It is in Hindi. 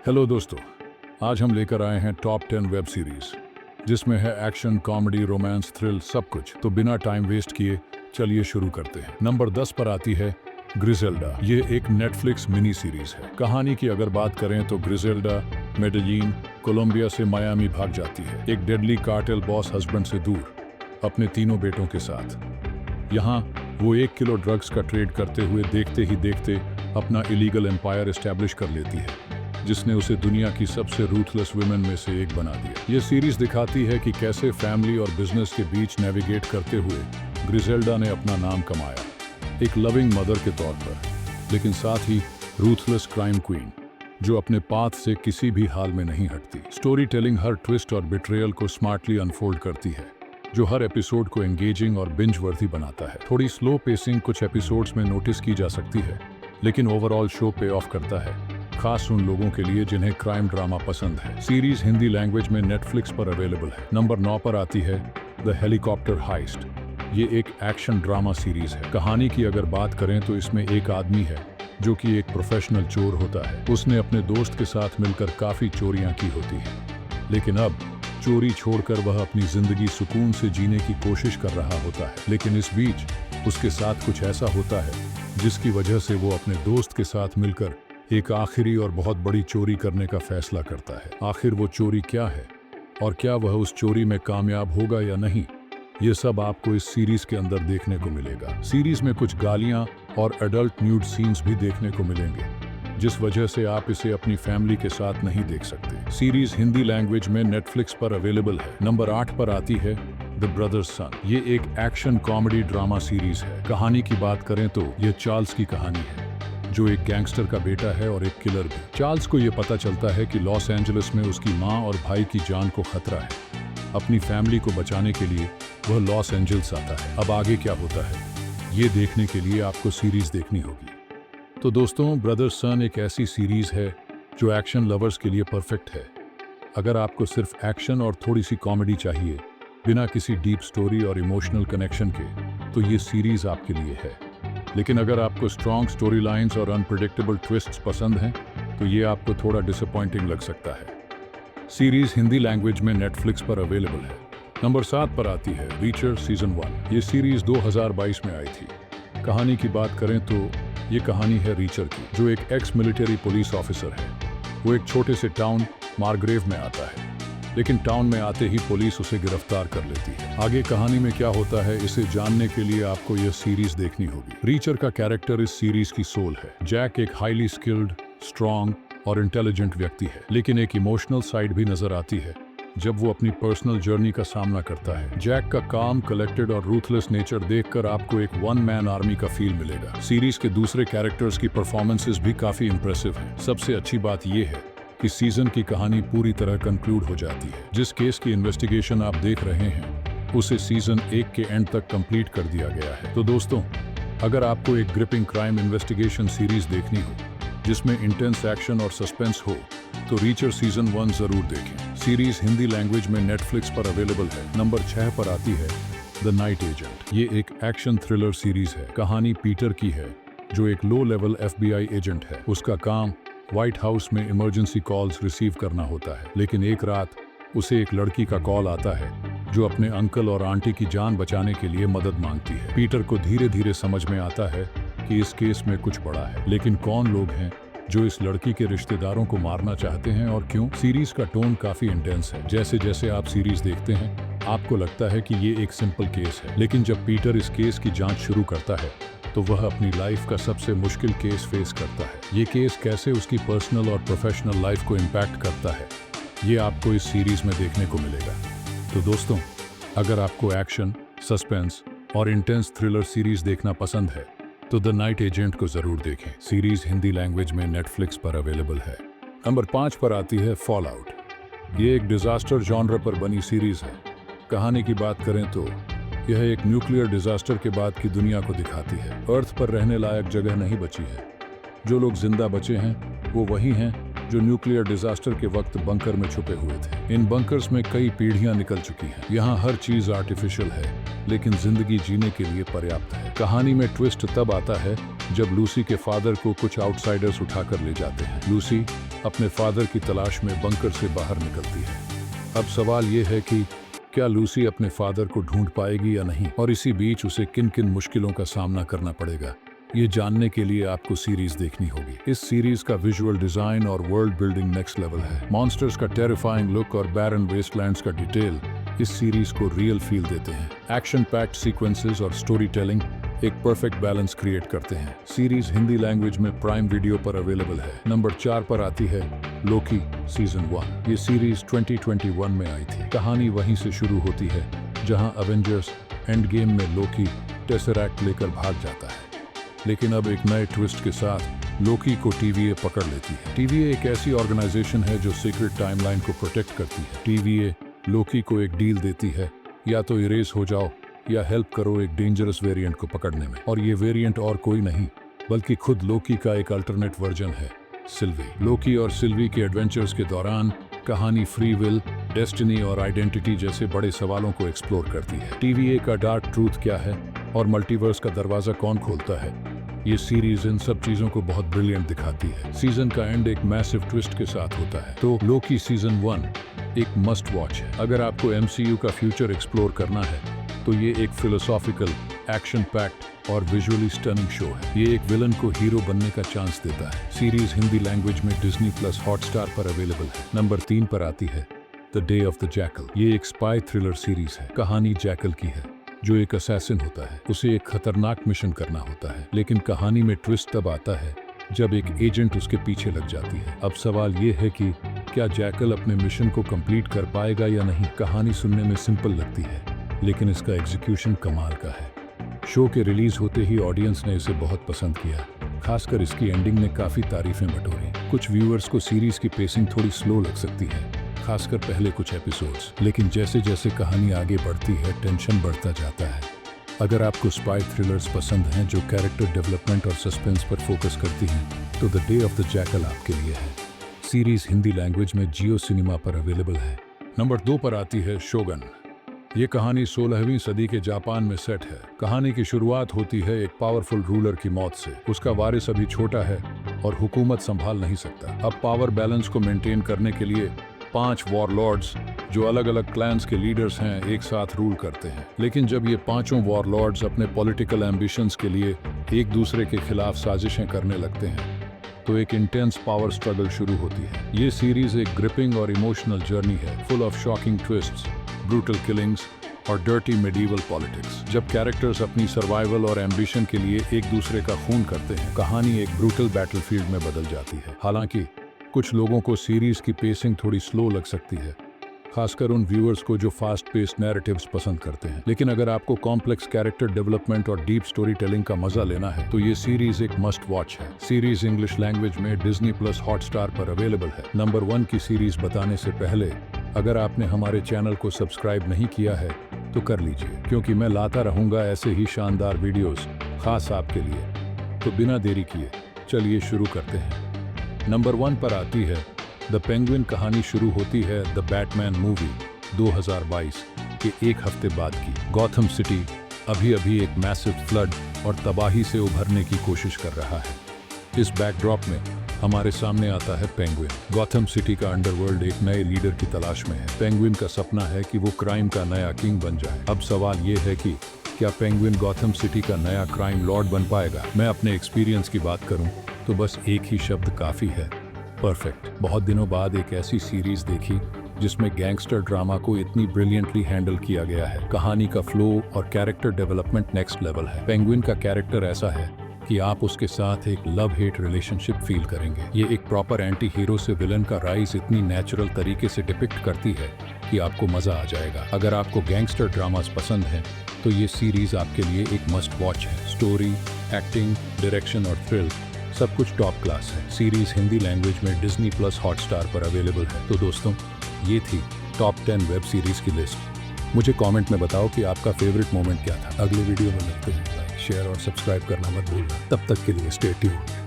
हेलो दोस्तों, आज हम लेकर आए हैं टॉप 10 वेब सीरीज जिसमें है एक्शन, कॉमेडी, रोमांस, थ्रिल, सब कुछ। तो बिना टाइम वेस्ट किए चलिए शुरू करते हैं। नंबर 10 पर आती है ग्रिजेल्डा। ये एक नेटफ्लिक्स मिनी सीरीज है। कहानी की अगर बात करें तो ग्रिजेल्डा मेडेलिन, कोलंबिया से मायामी भाग जाती है, एक डेडली कार्टेल बॉस हस्बैंड से दूर, अपने तीनों बेटों के साथ। यहाँ वो 1 किलो ड्रग्स का ट्रेड करते हुए देखते ही देखते अपना इलीगल एम्पायर एस्टैब्लिश कर लेती है, जिसने उसे दुनिया की सबसे रूथलेस वुमेन में से एक बना दिया। ये सीरीज दिखाती है कि कैसे फैमिली और बिजनेस के बीच नेविगेट करते हुए ग्रिजेल्डा ने अपना नाम कमाया, एक लविंग मदर के तौर पर, लेकिन साथ ही रूथलेस क्राइम क्वीन जो अपने पाथ से किसी भी हाल में नहीं हटती। स्टोरी टेलिंग हर ट्विस्ट और बिट्रेयल को स्मार्टली अनफोल्ड करती है, जो हर एपिसोड को एंगेजिंग और बिंज वर्दी बनाता है। थोड़ी स्लो पेसिंग कुछ एपिसोड्स में नोटिस की जा सकती है, लेकिन ओवरऑल शो पे ऑफ करता है, खास उन लोगों के लिए जिन्हें क्राइम ड्रामा पसंद है। सीरीज हिंदी लैंग्वेज में नेटफ्लिक्स पर अवेलेबल है। नंबर 9 पर आती है द हेलीकॉप्टर हाइस्ट। ये एक एक्शन ड्रामा सीरीज है। कहानी की अगर बात करें तो इसमें एक आदमी है जो कि एक प्रोफेशनल चोर होता है। उसने अपने दोस्त के साथ मिलकर काफी चोरियां की होती हैं, लेकिन अब चोरी छोड़कर वह अपनी जिंदगी सुकून से जीने की कोशिश कर रहा होता है। लेकिन इस बीच उसके साथ कुछ ऐसा होता है जिसकी वजह से वो अपने दोस्त के साथ मिलकर एक आखिरी और बहुत बड़ी चोरी करने का फैसला करता है। आखिर वो चोरी क्या है और क्या वह उस चोरी में कामयाब होगा या नहीं, ये सब आपको इस सीरीज के अंदर देखने को मिलेगा। सीरीज में कुछ गालियां और एडल्ट न्यूड सीन्स भी देखने को मिलेंगे, जिस वजह से आप इसे अपनी फैमिली के साथ नहीं देख सकते। सीरीज हिंदी लैंग्वेज में नेटफ्लिक्स पर अवेलेबल है। नंबर 8 पर आती है द ब्रदर्स सन। ये एक एक्शन कॉमेडी ड्रामा सीरीज है। कहानी की बात करें तो ये चार्ल्स की कहानी है, जो एक गैंगस्टर का बेटा है और एक किलर भी। चार्ल्स को ये पता चलता है कि लॉस एंजलिस में उसकी माँ और भाई की जान को खतरा है। अपनी फैमिली को बचाने के लिए वह लॉस एंजल्स आता है। अब आगे क्या होता है, ये देखने के लिए आपको सीरीज देखनी होगी। तो दोस्तों, ब्रदर्स सन एक ऐसी सीरीज है जो एक्शन लवर्स के लिए परफेक्ट है। अगर आपको सिर्फ एक्शन और थोड़ी सी कॉमेडी चाहिए, बिना किसी डीप स्टोरी और इमोशनल कनेक्शन के, तो ये सीरीज आपके लिए है। लेकिन अगर आपको स्ट्रॉन्ग स्टोरी लाइन्स और अनप्रेडिक्टेबल ट्विस्ट्स पसंद हैं, तो ये आपको थोड़ा डिसअपॉइंटिंग लग सकता है। सीरीज हिंदी लैंग्वेज में नेटफ्लिक्स पर अवेलेबल है। नंबर 7 पर आती है रीचर सीजन 1। ये सीरीज 2022 में आई थी। कहानी की बात करें तो ये कहानी है रीचर की, जो एक एक्स मिलिट्री पुलिस ऑफिसर है। वो एक छोटे से टाउन मार्ग्रेव में आता है, लेकिन टाउन में आते ही पुलिस उसे गिरफ्तार कर लेती है। आगे कहानी में क्या होता है, इसे जानने के लिए आपको यह सीरीज देखनी होगी। रीचर का कैरेक्टर इस सीरीज की सोल है। जैक एक हाईली स्किल्ड, स्ट्रॉन्ग और इंटेलिजेंट व्यक्ति है, लेकिन एक इमोशनल साइड भी नजर आती है जब वो अपनी पर्सनल जर्नी का सामना करता है। जैक का काम, कलेक्टेड और रूथलेस नेचर देखकर आपको एक वन मैन आर्मी का फील मिलेगा। सीरीज के दूसरे कैरेक्टर्स की परफॉर्मेंसेस भी काफी इंप्रेसिव हैं। सबसे अच्छी बात यह है कि सीजन की कहानी पूरी तरह कंक्लूड हो जाती है। जिस केस की इन्वेस्टिगेशन आप देख रहे हैं, उसे सीजन 1 के एंड तक कंप्लीट कर दिया गया है। तो दोस्तों, अगर आपको एक ग्रिपिंग क्राइम इन्वेस्टिगेशन सीरीज देखनी हो जिसमें इंटेंस एक्शन और सस्पेंस हो, तो रीचर सीजन 1 जरूर देखें। सीरीज हिंदी लैंग्वेज में नेटफ्लिक्स पर अवेलेबल है। नंबर 6 पर आती है द नाइट एजेंट। ये एक एक्शन थ्रिलर सीरीज है। कहानी पीटर की है, जो एक लो लेवल FBI एजेंट है। उसका काम व्हाइट हाउस में इमरजेंसी कॉल्स रिसीव करना होता है, लेकिन एक रात उसे एक लड़की का कॉल आता है जो अपने अंकल और आंटी की जान बचाने के लिए मदद मांगती है। पीटर को धीरे धीरे समझ में आता है कि इस केस में कुछ बड़ा है, लेकिन कौन लोग हैं जो इस लड़की के रिश्तेदारों को मारना चाहते हैं और क्यों। सीरीज का टोन काफी इंटेंस है। जैसे जैसे आप सीरीज देखते हैं, आपको लगता है कि ये एक सिंपल केस है, लेकिन जब पीटर इस केस की जांच शुरू करता है तो वह अपनी लाइफ का सबसे मुश्किल केस फेस करता है। ये केस कैसे उसकी पर्सनल और प्रोफेशनल लाइफ को इम्पैक्ट करता है, ये आपको इस सीरीज में देखने को मिलेगा। तो दोस्तों, अगर आपको एक्शन, सस्पेंस और इंटेंस थ्रिलर सीरीज देखना पसंद है, तो द नाइट एजेंट को जरूर देखें। सीरीज हिंदी लैंग्वेज में नेटफ्लिक्स पर अवेलेबल है। नंबर 5 पर आती है फॉल आउट। ये एक डिजास्टर जॉनर पर बनी सीरीज है। कहानी की बात करें तो यह एक न्यूक्लियर डिजास्टर के बाद की दुनिया को दिखाती है। अर्थ पर रहने लायक जगह नहीं बची है। जो लोग जिंदा बचे हैं वो वही हैं जो न्यूक्लियर डिजास्टर के वक्त बंकर में छुपे हुए थे। इन बंकर्स में कई पीढ़ियां निकल चुकी हैं। यहाँ हर चीज आर्टिफिशियल है, लेकिन जिंदगी जीने के लिए पर्याप्त है। कहानी में ट्विस्ट तब आता है जब लूसी के फादर को कुछ आउटसाइडर्स उठाकर ले जाते हैं। लूसी अपने फादर की तलाश में बंकर से बाहर निकलती है। अब सवाल ये है कि क्या लूसी अपने फादर को ढूंढ पाएगी या नहीं, और इसी बीच उसे किन किन मुश्किलों का सामना करना पड़ेगा, ये जानने के लिए आपको सीरीज देखनी होगी। इस सीरीज का विजुअल डिजाइन और वर्ल्ड बिल्डिंग नेक्स्ट लेवल है। मॉन्स्टर्स का टेरिफाइंग लुक और बैरन वेस्टलैंड्स का डिटेल इस सीरीज को रियल फील देते हैं। एक्शन पैक्ड सीक्वेंसेस और स्टोरी टेलिंग एक परफेक्ट बैलेंस क्रिएट करते हैं। सीरीज हिंदी लैंग्वेज में प्राइम वीडियो पर अवेलेबल है। नंबर 4 पर आती है लोकी सीजन 1। ये सीरीज 2021 में आई थी। कहानी वहीं से शुरू होती है जहां एवेंजर्स एंड गेम में लोकी टेसरैक्ट लेकर भाग जाता है, लेकिन अब एक नए ट्विस्ट के साथ लोकी को टीवीए पकड़ लेती है। टीवीए एक ऐसी ऑर्गेनाइजेशन है जो सीक्रेट टाइमलाइन को प्रोटेक्ट करती है। टीवीए लोकी को एक डील देती है, या तो इरेज हो जाओ या हेल्प करो एक डेंजरस वेरिएंट को पकड़ने में। और ये वेरिएंट और कोई नहीं बल्कि खुद लोकी का एक अल्टरनेट वर्जन है, सिल्वी। लोकी और सिल्वी के एडवेंचर्स के दौरान कहानी फ्री विल, डेस्टिनी और आइडेंटिटी जैसे बड़े सवालों को एक्सप्लोर करती है। टीवीए का डार्क ट्रूथ क्या है और मल्टीवर्स का दरवाजा कौन खोलता है, ये सीरीज इन सब चीजों को बहुत ब्रिलियंट दिखाती है। सीजन का एंड एक मैसिव ट्विस्ट के साथ होता है। तो लोकी सीजन 1 एक मस्ट वॉच है। अगर आपको एमसीयू का फ्यूचर एक्सप्लोर करना है तो ये एक फिलोसॉफिकल, एक्शन पैक्ड और विजुअली स्टनिंग शो है। ये एक विलन को हीरो बनने का चांस देता है। सीरीज हिंदी लैंग्वेज में डिज्नी प्लस हॉटस्टार पर अवेलेबल है। नंबर 3 पर आती है the day of the jackal. ये एक स्पाई थ्रिलर सीरीज है। कहानी जैकल की है जो एक असैसिन होता है। उसे एक खतरनाक मिशन करना होता है, लेकिन कहानी में ट्विस्ट तब आता है जब एक एजेंट उसके पीछे लग जाती है। अब सवाल ये है कि क्या जैकल अपने मिशन को कंप्लीट कर पाएगा या नहीं। कहानी सुनने में सिंपल लगती है, लेकिन इसका एग्जीक्यूशन कमाल का है। शो के रिलीज होते ही ऑडियंस ने इसे बहुत पसंद किया, खासकर इसकी एंडिंग ने काफी तारीफें बटोरी। कुछ व्यूअर्स को सीरीज की पेसिंग थोड़ी स्लो लग सकती है, खासकर पहले कुछ एपिसोड्स, लेकिन जैसे जैसे कहानी आगे बढ़ती है टेंशन बढ़ता जाता है। अगर आपको स्पाई थ्रिलर्स पसंद हैं जो कैरेक्टर डेवलपमेंट और सस्पेंस पर फोकस करती हैं, तो the day of the jackal आपके लिए है। सीरीज हिंदी लैंग्वेज में जियो सिनेमा पर अवेलेबल है। नंबर 2 पर आती है शोगन। ये कहानी 16वीं सदी के जापान में सेट है। कहानी की शुरुआत होती है एक पावरफुल रूलर की मौत से। उसका वारिस अभी छोटा है और हुकूमत संभाल नहीं सकता। अब पावर बैलेंस को मेंटेन करने के लिए 5 वॉरलॉर्ड्स जो अलग अलग क्लैंस के लीडर्स हैं एक साथ रूल करते हैं। लेकिन जब ये पांचों वॉरलॉर्ड्स अपने पॉलिटिकल एम्बिशंस के लिए एक दूसरे के खिलाफ साजिशें करने लगते हैं, तो एक इंटेंस पावर स्ट्रगल शुरू होती है। ये सीरीज एक ग्रिपिंग और इमोशनल जर्नी है, full of shocking twists, brutal killings और डर्टी मेडिवल पॉलिटिक्स। जब कैरेक्टर्स अपनी सर्वाइवल और एम्बिशन के लिए एक दूसरे का खून करते हैं, कहानी एक ब्रूटल बैटलफील्ड में बदल जाती है। हालांकि कुछ लोगों को सीरीज की पेसिंग थोड़ी स्लो लग सकती है, खासकर उन व्यूअर्स को जो फास्ट पेस्ड नैरेटिव्स पसंद करते हैं। लेकिन अगर आपको कॉम्प्लेक्स कैरेक्टर डेवलपमेंट और डीप स्टोरी टेलिंग का मजा लेना है तो ये सीरीज एक मस्ट वॉच है। सीरीज इंग्लिश लैंग्वेज में डिज्नी प्लस हॉटस्टार पर अवेलेबल है। नंबर 1 की सीरीज बताने से पहले अगर आपने हमारे चैनल को सब्सक्राइब नहीं किया है तो कर लीजिए, क्योंकि मैं लाता रहूंगा ऐसे ही शानदार वीडियोस खास आपके लिए। तो बिना देरी किए चलिए शुरू करते हैं। नंबर 1 पर आती है द पेंगुइन। कहानी शुरू होती है द बैटमैन मूवी 2022 के एक हफ्ते बाद की। गॉथम सिटी अभी अभी एक मैसिव फ्लड और तबाही से उभरने की कोशिश कर रहा है। इस बैकड्रॉप में हमारे सामने आता है पेंगुइन। गॉथम सिटी का अंडरवर्ल्ड एक नए लीडर की तलाश में है। पेंगुइन का सपना है कि वो क्राइम का नया किंग बन जाए। अब सवाल ये है कि क्या पेंगुइन गॉथम सिटी का नया क्राइम लॉर्ड बन पाएगा। मैं अपने एक्सपीरियंस की बात करूं तो बस एक ही शब्द काफी है, परफेक्ट। बहुत दिनों बाद एक ऐसी सीरीज देखी जिसमें गैंगस्टर ड्रामा को इतनी ब्रिलियंटली हैंडल किया गया है। कहानी का फ्लो और कैरेक्टर डेवलपमेंट नेक्स्ट लेवल है। पेंगुइन का कैरेक्टर ऐसा है कि आप उसके साथ एक लव हेट रिलेशनशिप फील करेंगे। ये एक प्रॉपर एंटी हीरो से विलन का राइज इतनी नेचुरल तरीके से डिपिक्ट करती है कि आपको मजा आ जाएगा। अगर आपको गैंगस्टर ड्रामास पसंद हैं तो ये सीरीज आपके लिए एक मस्ट वॉच है। स्टोरी, एक्टिंग, डायरेक्शन और थ्रिल सब कुछ टॉप क्लास है। सीरीज हिंदी लैंग्वेज में डिज्नी प्लस हॉटस्टार पर अवेलेबल है। तो दोस्तों, ये थी टॉप 10 वेब सीरीज की लिस्ट। मुझे कमेंट में बताओ कि आपका फेवरेट मोमेंट क्या था। अगले वीडियो में मिलते हैं। लाइक, शेयर और सब्सक्राइब करना मत भूलना। तब तक के लिए स्टे ट्यून्ड।